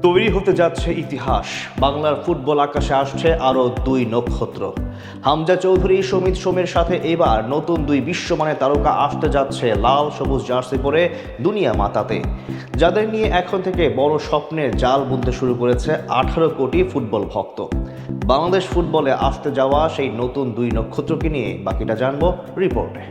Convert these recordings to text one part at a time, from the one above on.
তৈরি হতে যাচ্ছে ইতিহাস। বাংলার ফুটবল আকাশে আসছে আরও দুই নক্ষত্র। হামজা চৌধুরী, সমিত সোমের সাথে এবার নতুন দুই বিশ্বমানের তারকা আসতে যাচ্ছে লাল সবুজ জার্সি পরে দুনিয়া মাতাতে, যাদের নিয়ে এখন থেকে বড় স্বপ্নের জাল বুনতে শুরু করেছে 18 কোটি ফুটবল ভক্ত। বাংলাদেশ ফুটবলে আসতে যাওয়া সেই নতুন দুই নক্ষত্রকে নিয়ে বাকিটা জানবো রিপোর্টে।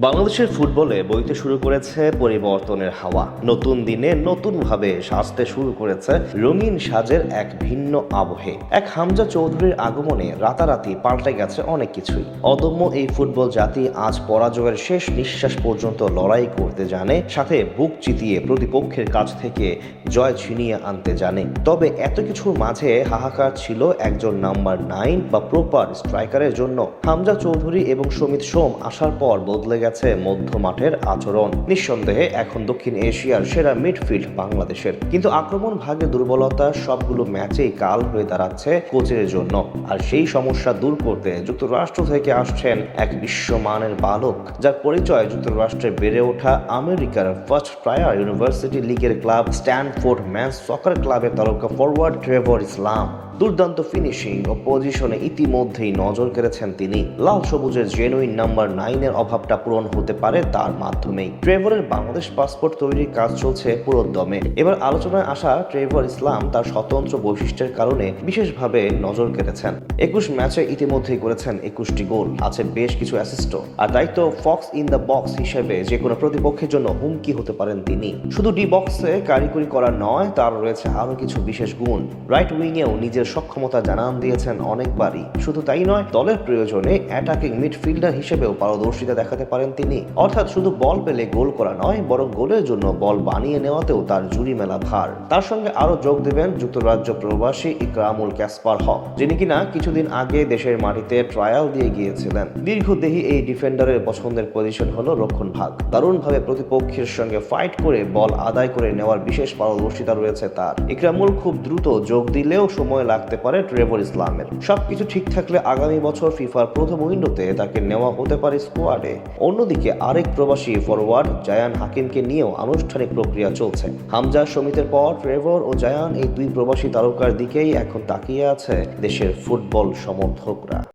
বাংলাদেশের ফুটবলে বইতে শুরু করেছে পরিবর্তনের হাওয়া। নতুন দিনে নতুনভাবে সাজতে শুরু করেছে রঙিন সাজের এক ভিন্ন আবহে। এক হামজা চৌধুরীর আগমনে রাতারাতি পাল্টে গেছে অনেক কিছুই। অদম্য এই ফুটবল জাতি আজ পরাজয়ের শেষ নিঃশ্বাস পর্যন্ত লড়াই করতে জানে, সাথে বুক চিতিয়ে প্রতিপক্ষের কাছ থেকে জয় ছিনিয়ে আনতে জানে। তবে এত কিছুর মাঝে হাহাকার ছিল একজন নাম্বার 9 বা প্রপার স্ট্রাইকারের জন্য। হামজা চৌধুরী এবং সমিত সোম আসার পর বদলে গেছে মধ্য মাঠের আচরণ। নিঃসন্দেহে এখন দক্ষিণ এশিয়ার সেরা মিডফিল্ড বাংলাদেশের, কিন্তু আক্রমণ ভাগে দুর্বলতা সবগুলো ম্যাচেই কাল হয়ে দাঁড়াচ্ছে কোচের জন্য। আর সেই সমস্যা দূর করতে যুক্তরাষ্ট্র থেকে আসছেন এক বিশ্বমানের বালক, যার পরিচয় যুক্তরাষ্ট্রে বেড়ে ওঠা আমেরিকার ফার্স্ট প্রায়ার ইউনিভার্সিটি লিগের ক্লাব স্ট্যানফোর্ড ম্যানস সকার ক্লাবের তারকা ফরওয়ার্ড ট্রেভর ইসলাম। দুর্দান্ত ফিনিশিং ও পজিশনে ইতিমধ্যেই নজর কেড়েছেন তিনি। লাল সবুজের জেনুইন নাম্বার 9-এর অভাবটা পূরণ হতে পারে তার মাধ্যমেই। ট্রেভরের বাংলাদেশ পাসপোর্ট তৈরির কাজ চলছে পুরো দমে। এবার আলোচনায় আসা ট্রেভর ইসলাম তার স্বতন্ত্র বৈশিষ্ট্যের কারণে বিশেষভাবে নজর কেড়েছেন। 21 ম্যাচে ইতিমধ্যেই করেছেন 21টি গোল, আছে বেশ কিছু অ্যাসিস্টও। আর দায়িত্ব ফক্স ইন দ্য বক্স হিসেবে যে কোনো প্রতিপক্ষের জন্য হুমকি হতে পারেন তিনি। শুধু ডি বক্সে কারিগরি করা নয়, তার রয়েছে আরো কিছু বিশেষ গুণ। রাইট উইংয়েও নিজের সক্ষমতা জানান দিয়েছেন অনেকবারই। শুধু তাই নয়, দলের প্রয়োজনে অ্যাটাকিং মিডফিল্ডার হিসেবেও পারদর্শিতা দেখাতে পারেন তিনি। অর্থাৎ শুধু বল পেলে গোল করা নয়, বরং গোলের জন্য বল বানিয়ে নেওয়াতেও তার জুড়ি মেলা ভার। তার সঙ্গে আরো যোগ দেবেন যুক্তরাজ্য প্রবাসী ইকরামুল ক্যাসপার হক, যিনি কিনা কিছুদিন আগে দেশের মাটিতে ট্রায়াল দিয়ে গিয়েছিলেন। দীর্ঘদেহী এই ডিফেন্ডারের পছন্দের পজিশন হলো রক্ষণ ভাগ। দারুণভাবে প্রতিপক্ষের সঙ্গে ফাইট করে বল আদায় করে নেওয়ার বিশেষ পারদর্শিতা রয়েছে তার। ইকরামুল খুব দ্রুত যোগ দিলেও সময় লাগতে পারে ট্রেভর ইসলামের। সবকিছু ঠিক থাকলে আগামী বছর ফিফার প্রথম উইন্ডোতে তাকে নেওয়া হতে পারে স্কোয়াডে। অন্যদিকে আরেক প্রবাসী ফরওয়ার্ড জায়ান হাকিমকে নিয়েও আনুষ্ঠানিক প্রক্রিয়া চলছে। হামজা সমিতের পর ট্রেভর ও জায়ান, এই দুই প্রবাসী তারকার দিকেই এখন তাকিয়ে আছে দেশের ফুটবল সমর্থকরা।